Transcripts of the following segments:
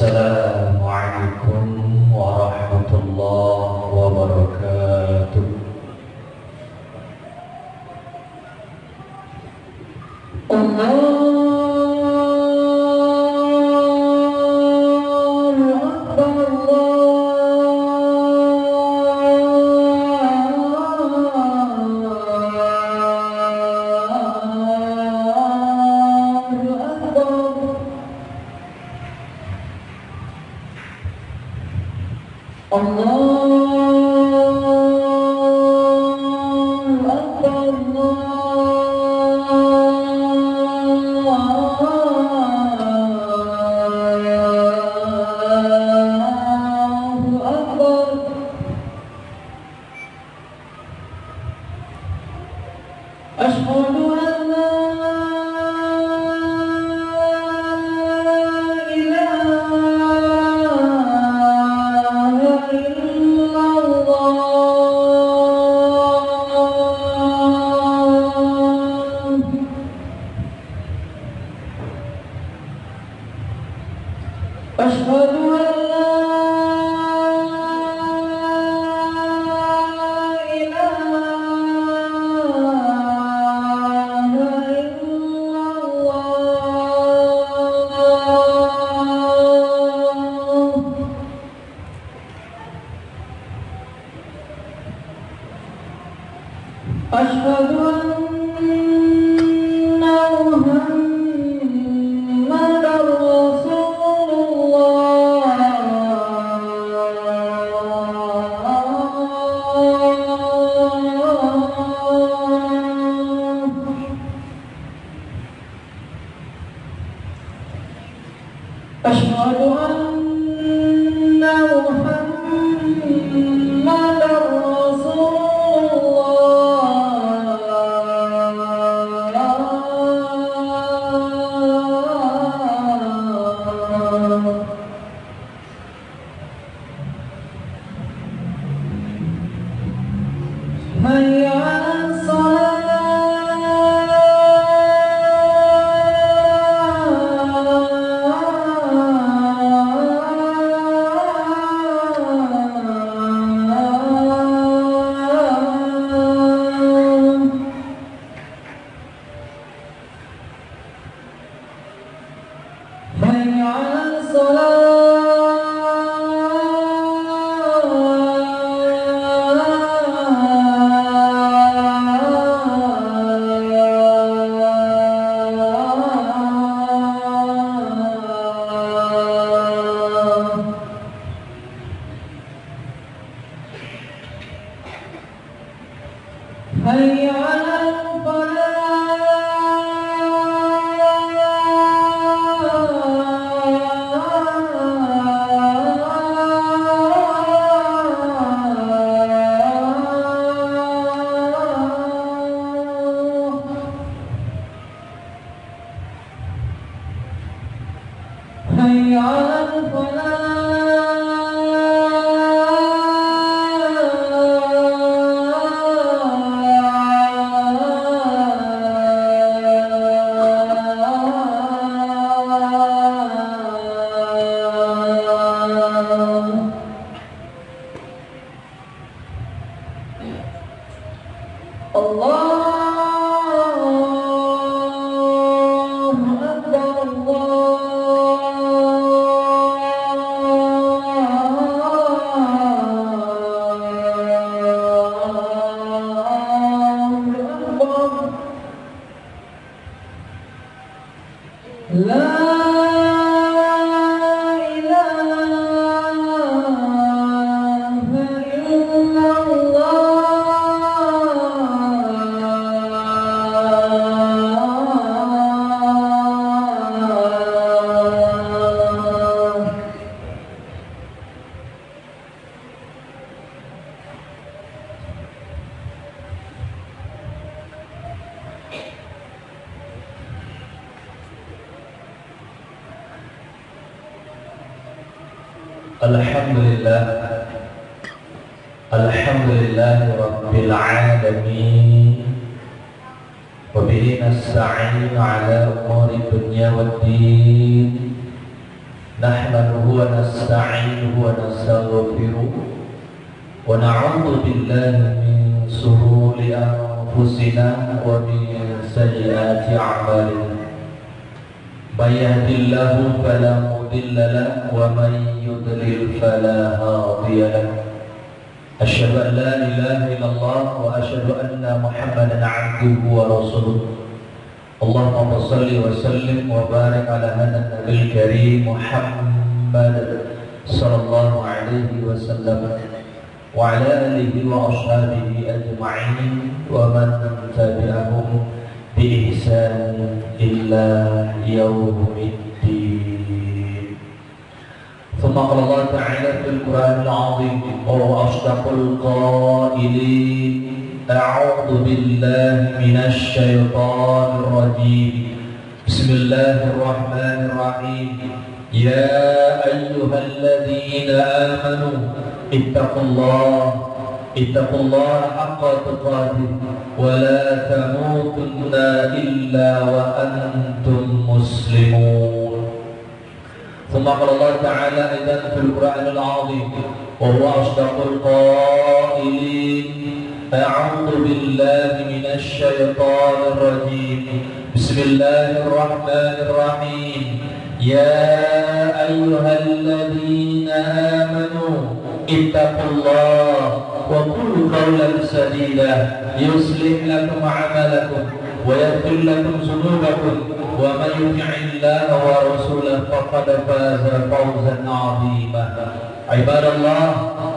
Assalamualaikum warahmatullahi wabarakatuh. Alhamdulillah Rabbil Alamin wa bihi nasta'in ala umuri dunya waddin نحمده ونستعينه ونستغفره ونعوذ بالله من شرور أنفسنا ومن سيئات أعمالنا من يهد الله فلا مضل له ومن يضلل فلا هادي له أشهد أن لا إله إلا الله وأشهد أن محمدا عبده ورسوله اللهم صل وسلم وبارك على هذا النبي الكريم محمد صلى الله عليه وسلم وعلى آله وأصحابه أجمعين ومن تبعهم بإحسان إلى يوم الدين. ثم قال الله تعالى في القرآن العظيم وهو أصدق القائلين أعوذ بالله من الشيطان الرجيم بسم الله الرحمن الرحيم يا أيها الذين آمنوا اتقوا الله حق تقاته ولا تموتن إلا وأنتم مسلمون. ثم قال الله تعالى أيضا في القرآن العظيم وهو أصدق القائلين أعوذ بالله من الشيطان الرجيم بسم الله الرحمن الرحيم يا أيها الذين آمنوا اتقوا الله وقولوا قولا سديدا يصلح لكم أعمالكم ويغفر لكم ذنوبكم ومن يطع الله ورسوله فقد فاز فوزا عظيما. عباد الله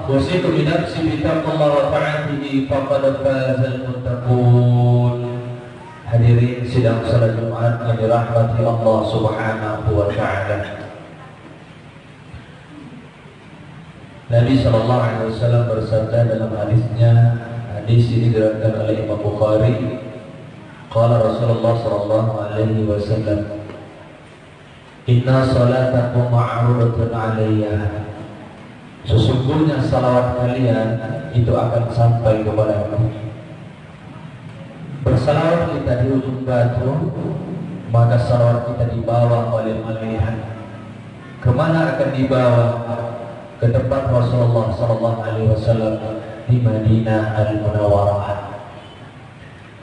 أوصيكم بنفسي بتقوى الله وطاعته فقد فاز المتقون. Hadirin sidang salat Jumat yang dirahmati Allah Subhanahu wa taala. Nabi sallallahu alaihi wasallam bersabda dalam hadisnya, hadis ini diriwayatkan oleh Imam Bukhari. Qala Rasulullah sallallahu alaihi wasallam, "Inna salatakum ma'rudatun 'alayya." Sesungguhnya salawat kalian itu akan sampai kepadaku. Bersalawat kita di ujung batu, maka salawat kita dibawa oleh malaikat. Kemana akan dibawa? Ke tempat Rasulullah sallallahu alaihi wasallam di Madinah Al-Munawwarah.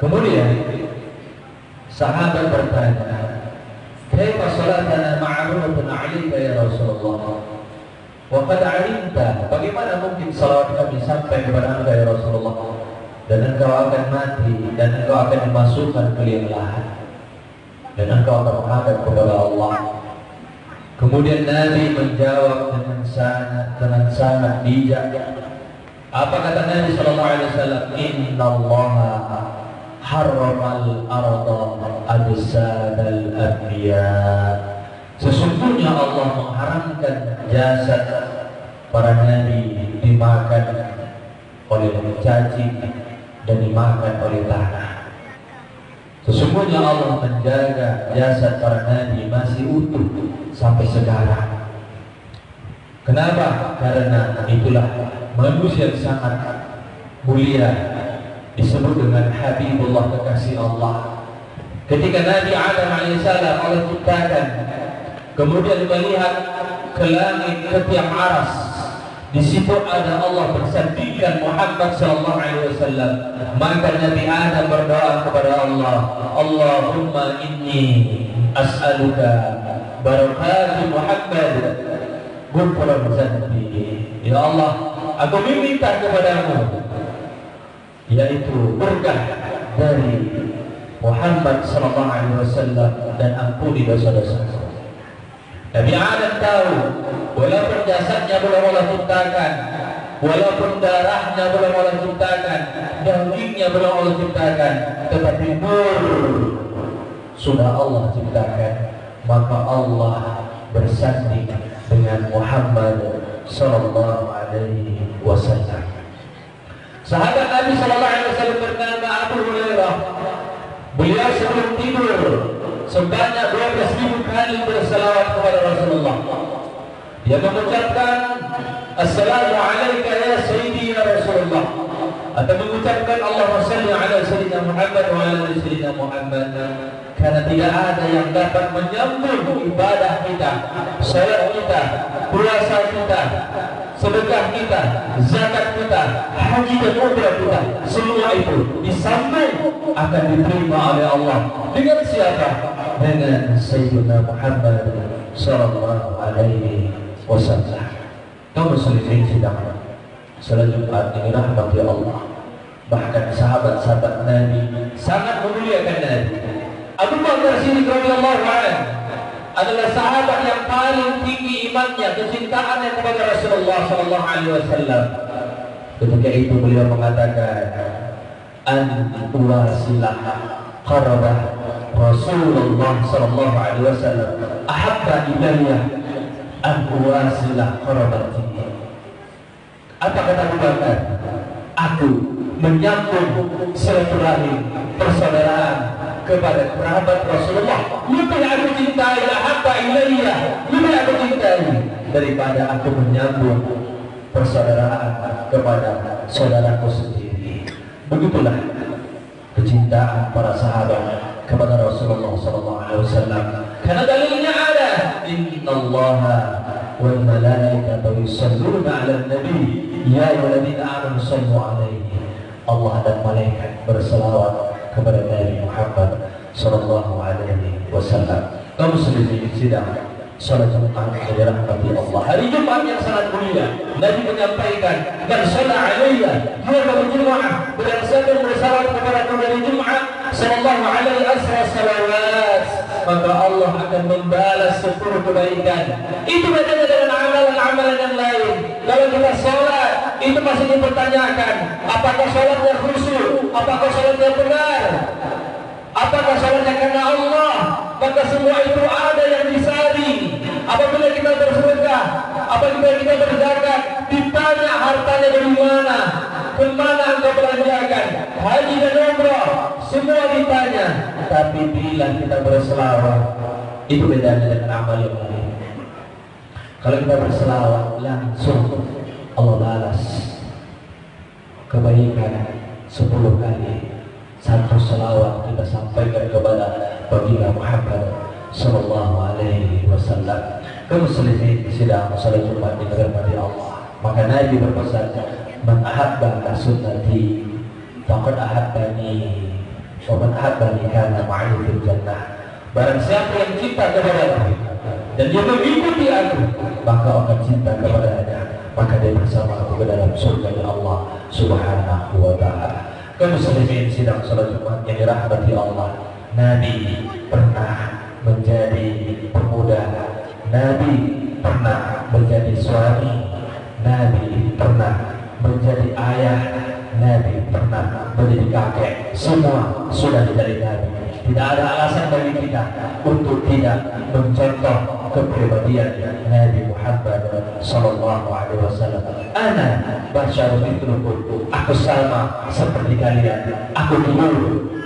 Kemudian sahabat bertanya, "Kaifa salatana ma'rudatun 'alaika ya Rasulullah?" Wa qad 'alimta, bagaimana mungkin salawat kami sampai kepada Anda ya Rasulullah? Dan engkau akan mati, dan engkau akan dimasukkan ke liang lahat, dan engkau akan menghadap kepada Allah. Kemudian Nabi menjawab dengan sangat bijak. Apa kata Nabi sallallahu alaihi wasallam? Innallaha harramal arda ajsadal anbiya. Sesungguhnya Allah mengharamkan jasad para nabi dimakan oleh cacing dan dimakan oleh tanah. Sesungguhnya Allah menjaga jasad para nabi masih utuh sampai sekarang. Kenapa? Karena itulah manusia yang sangat mulia, disebut dengan Habibullah, kekasih Allah. Ketika Nabi Adam alaihissalam Allah ciptakan, kemudian melihat ke langit, ke tiang aras, di situ ada Allah bersandingkan Muhammad sallallahu alaihi wasallam. Maka Nabi Adam berdoa kepada Allah, Allahumma inni as'aluka barakati Muhammad ghufran dzanbi. Ya Allah, aku meminta kepadamu yaitu berkah dari Muhammad sallallahu alaihi wasallam dan ampuni dosa-dosa. Nabi Adam tahu, walaupun jasadnya belum Allah ciptakan, walaupun darahnya belum Allah ciptakan, dagingnya belum Allah ciptakan, tetapi nur sudah Allah ciptakan. Maka Allah bersanding dengan Muhammad sallallahu alaihi wasallam. Sahabat Nabi sallallahu alaihi wasallam bernama Abu Hurairah. Beliau sebelum tidur sebanyak 12.000 kali bersalawat kepada Rasulullah. Dia mengucapkan Assalamu alayka ya Sayyidi ya Rasulullah, atau mengucapkan Allahumma salli ala Sayyidina Muhammad wa ala Sayyidina Muhammad Karena tidak ada yang dapat menyambung ibadah kita, salat kita, puasa kita, sedekah kita, zakat kita, haji dan umrah kita, semua itu disambung akan diterima oleh Allah. Dengan siapa? Dengan Sayyidina Muhammad sallallahu alaihi wasallam. Kaum muslimin sidang salat Jumat ini rahmat ya Allah. Bahkan sahabat-sahabat Nabi sangat memuliakan Nabi. Abu Bakar Siddiq radhiyallahu anhu adalah sahabat yang paling tinggi imannya, kecintaannya kepada Rasulullah sallallahu alaihi wasallam. Ketika itu beliau mengatakan, "An uwasilah qarabah Rasulullah sallallahu alaihi wasallam ahabba ilayya an uwasilah qarabati." Apa kata Abu Bakar? Aku menyambung silaturahim persaudaraan kepada kerabat Rasulullah lebih aku cintai, ahabba ilayya, lebih aku cintai daripada aku menyambung persaudaraan kepada saudaraku sendiri. Begitulah kecintaan para sahabat kepada Rasulullah SAW. Karena dalilnya ada, innallaha wal malaikata yusholluna 'alan nabi ya ayyuhalladzina amanu shallu 'alaihi. Allah dan malaikat berselawat kepada Nabi Muhammad sallallahu alaihi wasallam. Kaum muslimin sidang salat Jumat yang dirahmati Allah. Hari Jumat yang sangat mulia, Nabi menyampaikan, "Man shalla 'alayya yawmal jumu'ah." Barang siapa yang bersalawat kepada hari Jumat sallallahu alaihi wasallam, maka Allah akan membalas 10 kebaikan. Itu bedanya dengan amalan-amalan yang lain. Kalau kita sholat, itu masih dipertanyakan, apakah sholatnya khusyuk, apakah sholatnya benar, apakah sholatnya karena Allah. Maka semua itu ada yang disaring. Apabila kita bersedekah, apabila kita berzakat, ditanya hartanya dari mana, kemana engkau belanjakan, haji dan umrah, semua ditanya. Tapi bila kita berselawat, itu bedanya dengan amal yang lain. Kalau kita berselawat, langsung Allah balas kebaikan 10 kali. Satu selawat kita sampaikan kepada baginda Muhammad sallallahu alaihi wasallam. Kaum muslimin sidang salat Jumat dirahmati Allah. Maka Nabi berpesan, "Man ahabba sunnati faqad ahabbani, wa man ahabbani kana ma'i fil jannah." Barang siapa yang cinta kepada aku dan dia mengikuti aku, maka akan cinta kepada-Nya, maka dia bersama aku ke dalam surga Allah Subhanahu wa taala. Kaum muslimin sidang salat Jumat yang dirahmati Allah. Nabi pernah menjadi pemuda, Nabi pernah menjadi suami, Nabi pernah menjadi ayah, Nabi pernah menjadi kakek. Semua sudah dari Nabi. Tidak ada alasan bagi kita untuk tidak mencontoh kepribadian Nabi Muhammad sallallahu alaihi wasallam. Ana basyarun mithlukum, aku sama seperti kalian. Aku tidur,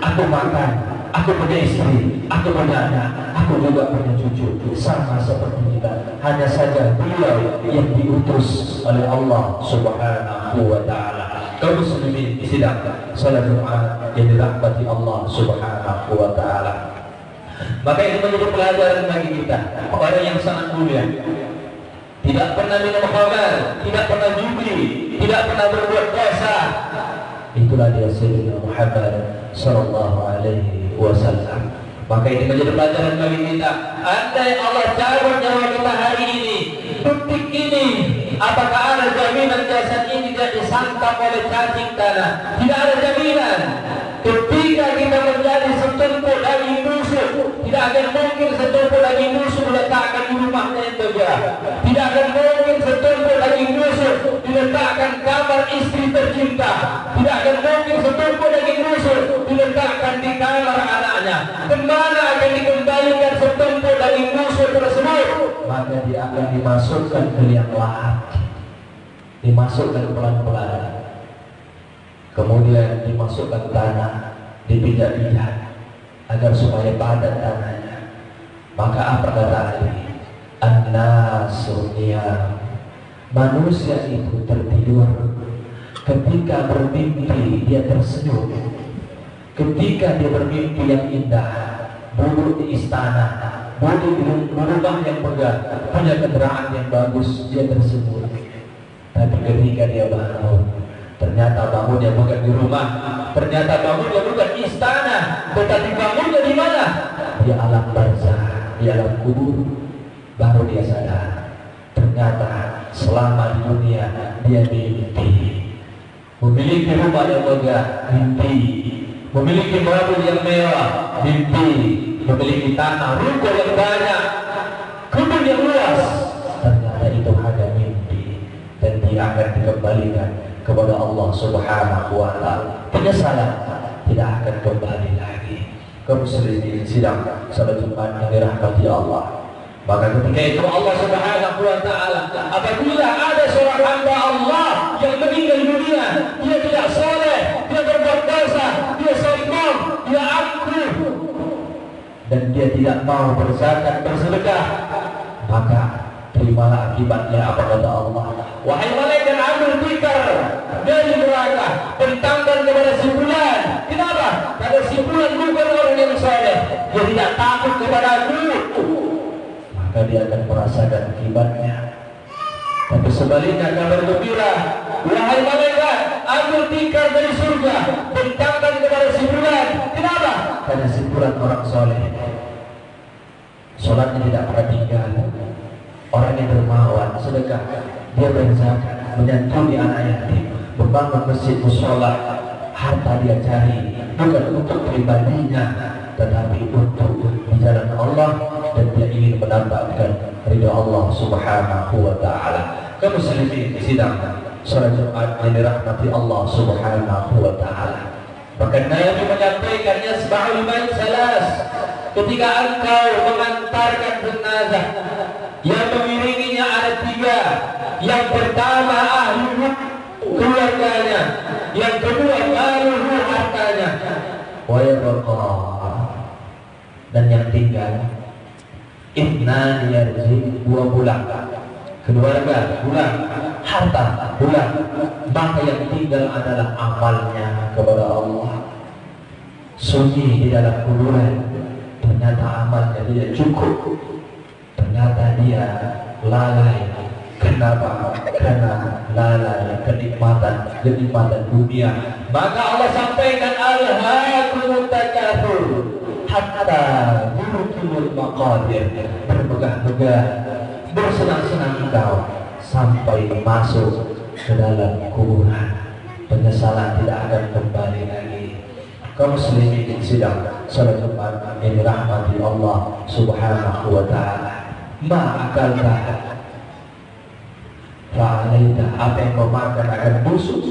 aku makan, aku punya istri, aku punya anak, aku juga punya cucu, sama seperti kita. Hanya saja beliau yang diutus oleh Allah Subhanahu wa taala. Kaum muslimin sidang salat Jumat yang dirahmati Allah Subhanahu wa taala. Maka itu menjadi pelajaran bagi kita, orang yang sangat mulia. Tidak pernah minum khamar, tidak pernah judi, tidak pernah berbuat dosa. Itulah dia Sayyidina Muhammad sallallahu alaihi wasallam. Maka ini menjadi pelajaran bagi kita. Andai Allah cabut nyawa kita hari ini, detik ini, apakah ada jaminan jasad ini tidak disantap oleh cacing tanah? Tidak ada jaminan. Ketika kita menjadi setumpuk daging busuk, tidak akan mungkin setumpuk daging busuk diletakkan di rumahnya yang megah. Tidak akan mungkin setumpuk daging busuk diletakkan kamar istri tercinta. Tidak akan mungkin setumpuk daging busuk diletakkan di kamar anaknya. Kemana akan dikembalikan setumpuk daging busuk tersebut? Maka dia akan dimasukkan ke liang lahat, dimasukkan pelan-pelan, kemudian dimasukkan tanah, dipijak-pijak agar supaya padat tanahnya. Maka apa kata Ali? An-nasu niyam, manusia itu tertidur. Ketika bermimpi dia tersenyum, ketika dia bermimpi yang indah duduk di istana, duduk di rumah yang megah, punya kendaraan yang bagus, dia tersebut. Tapi ketika dia bangun, ternyata bangunnya bukan di rumah, ternyata bangunnya bukan di istana, tetapi bangunnya di mana? Di alam barzah, di alam kubur. Baru dia sadar, ternyata selama di dunia dia mimpi. Memiliki rumah yang megah, mimpi. Memiliki mobil yang mewah, mimpi. Memiliki tanah, ruko yang banyak, kebun yang luas. Ternyata itu hanya mimpi, dan dia akan dikembalikan kepada Allah Subhanahu wa Ta'ala. Penyesalan tidak akan kembali lagi. Kaum muslimin sidang salat Jumat yang dirahmati Allah. Maka ketika itu Allah Subhanahu wa Ta'ala, apabila ada seorang hamba Allah yang meninggal dunia, dia tidak saleh, dia berbuat dosa, dia sombong, dia angkuh, dan dia tidak mau berzakat, bersedekah, maka terimalah akibatnya apa kata Allah. Wahai malaikat, ambil tikar dari neraka, bentangkan kepada si fulan. Kenapa? Karena si fulan bukan orang yang saleh, dia tidak takut kepada aku, maka dia akan merasakan akibatnya. Tapi sebaliknya kabar gembira, wahai malaikat, ambil tikar dari surga, bentangkan kepada si fulan. Kenapa? Karena si fulan orang soleh, sholatnya tidak pernah tinggal, orang yang dermawan, sedekah, dia berzakat, menyantuni anak yatim, membangun masjid mushola. Harta dia cari bukan untuk pribadinya, tetapi untuk di jalan Allah, dan dia ingin mendapatkan ridha Allah Subhanahu wa Ta'ala. Kaum muslimin sidang salat Jumat yang dirahmati Allah Subhanahu wa Ta'ala. Bahkan Nabi menyampaikan yasba'ul mayit salas, ketika engkau mengantarkan jenazah, yang mengiringinya ada tiga. Yang pertama ahli keluarganya, yang kedua maluhu hartanya, wa yabqa, dan yang tinggal ibnan yarji, dua bulan, keluarga bulan, harta bulan, maka yang tinggal adalah amalnya kepada Allah. Sunyi di dalam kuburan, ternyata amalnya tidak cukup, ternyata dia lalai. Kenapa? Karena lalai kenikmatan dunia. Maka Allah sampaikan alhaakumut takatsur hatta zurtumul maqabir, bermegah-megah, bersenang-senang engkau sampai masuk ke dalam kuburan. Penyesalan tidak akan kembali lagi. Kaum muslimin sidang salat Jumat yang dirahmati Allah Subhanahu wa Ta'ala. Ma'akalkah fa'alaita, apa yang kau makan akan busuk,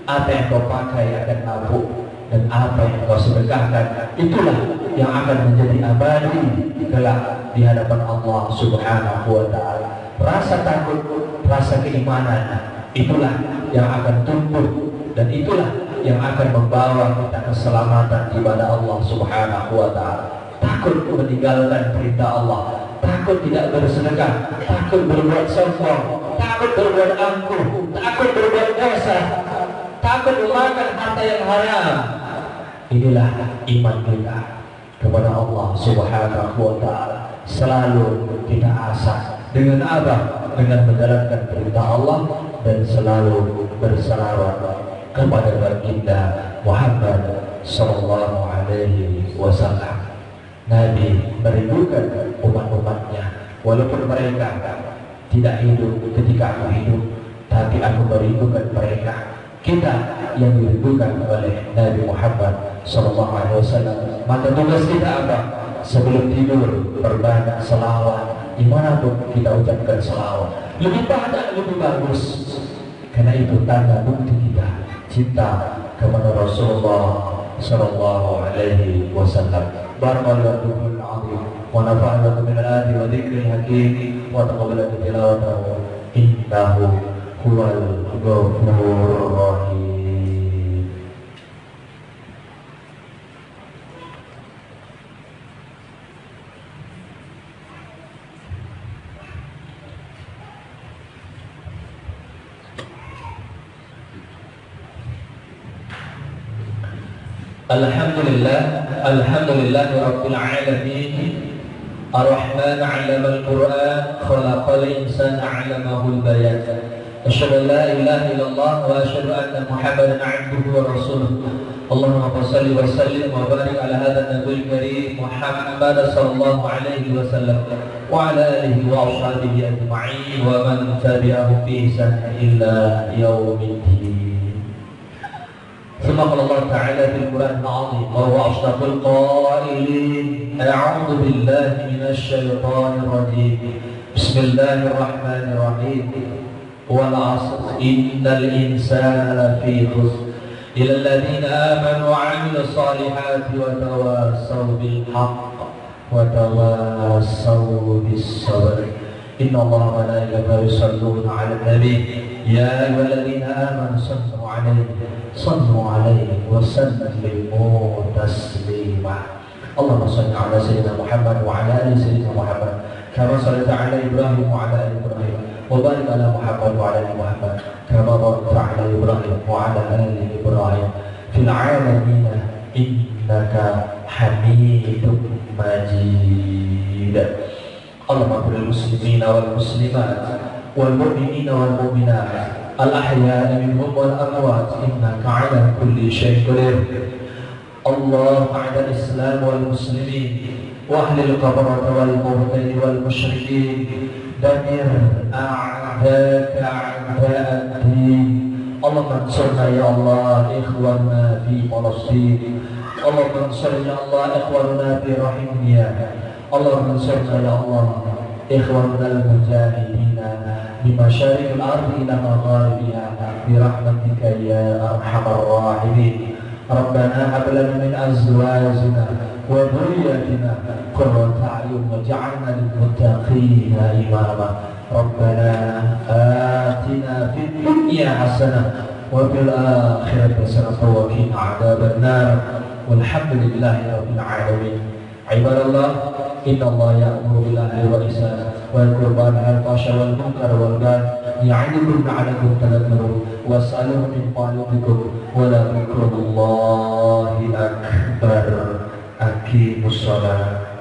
apa yang kau pakai akan lapuk, dan apa yang kau sedekahkan itulah yang akan menjadi abadi kelak di hadapan Allah Subhanahu wa Ta'ala. Rasa takut, rasa keimanan, itulah yang akan tumbuh, dan itulah yang akan membawa kita keselamatan ibadah Allah Subhanahu wa Ta'ala. Takut meninggalkan perintah Allah, takut tidak bersedekah, takut berbuat sombong, takut berbuat angkuh, takut berbuat dosa, takut memakan harta yang haram. Inilah iman kita kepada Allah Subhanahu wa Ta'ala. Selalu kita asah dengan apa? Dengan menjalankan perintah Allah, dan selalu berselawat kepada baginda Muhammad sallallahu alaihi wasallam. Nabi merindukan umat-umatnya, walaupun mereka tidak hidup ketika aku hidup, tapi aku merindukan mereka. Kita yang dirindukan oleh Nabi Muhammad sallallahu alaihi wasallam. Maka tugas kita apa? Sebelum tidur berbanyak selawat. Dimanapun kita ucapkan selawat, lebih banyak lebih bagus, karena itu tanda bukti kita cinta kepada Rasulullah sallallahu alaihi wasallam. Barakallahu fiikum al-azim wa nafa'ana min al-ayati wa dzikril hakim wa taqabbal tilawatahu innahu huwal ghafurur rahim. Alhamdulillah Rabbil Alamin. Ar-Rahman 'allamal Qur'an, khalaqal insana 'allamahul bayan. Asyhadu an la ilaha illallah wa asyhadu anna Muhammadan 'abduhu wa rasuluh. Allahumma shalli wa sallim wa barik ala hadzal nabiyil karim Muhammad sallallahu alaihi wasallam wa ala alihi wa ashabihi ajma'in wa man tabi'ahum bi ihsan ila yaumiddin. ثم قال الله تعالى في القرآن العظيم وهو أصدق القائلين أعوذ بالله من الشيطان الرجيم بسم الله الرحمن الرحيم والعصر إن الإنسان لفي خسر إلا الذين آمنوا وعملوا الصالحات وتواصوا بالحق وتواصوا بالصبر إن الله وملائكته يصلون على النبي يا أيها الذين آمنوا صلوا عليه وسلموا تسليما اللهم صل على سيدنا محمد وعلى آل سيدنا محمد كما صليت على إبراهيم وعلى آل إبراهيم وبارك على محمد وعلى آل محمد كما باركت على إبراهيم وعلى آل إبراهيم في العالمين إنك حميد مجيد اللهم اغفر للمسلمين والمسلمات والمؤمنين والمؤمنات الأحياء منهم والأموات إنك على كل شيء قدير اللهم أعز الإسلام والمسلمين وأهل الكفرة والمبتدعين والمشركين دمر أعداءك أعداء الدين اللهم انصرنا يا الله إخواننا في فلسطين اللهم انصر يا الله إخواننا في رحمنا اللهم انصرنا يا الله إخواننا المجاهدين بمشارق الأرض إلى مغاربها برحمتك يا أرحم الراحمين ربنا هب لنا من أزواجنا وذرياتنا قرة أعين واجعلنا للمتقين إماما ربنا آتنا في الدنيا حسنة وفي الآخرة حسنة وقنا عذاب النار والحمد لله رب العالمين عباد الله إن الله يأمر بالعدل والإحسان وينهى عن الفحشاء والمنكر والبغي يعظكم لعلكم تذكرون واسألوا من فضلكم ولذكر الله أكبر أقيموا الصلاة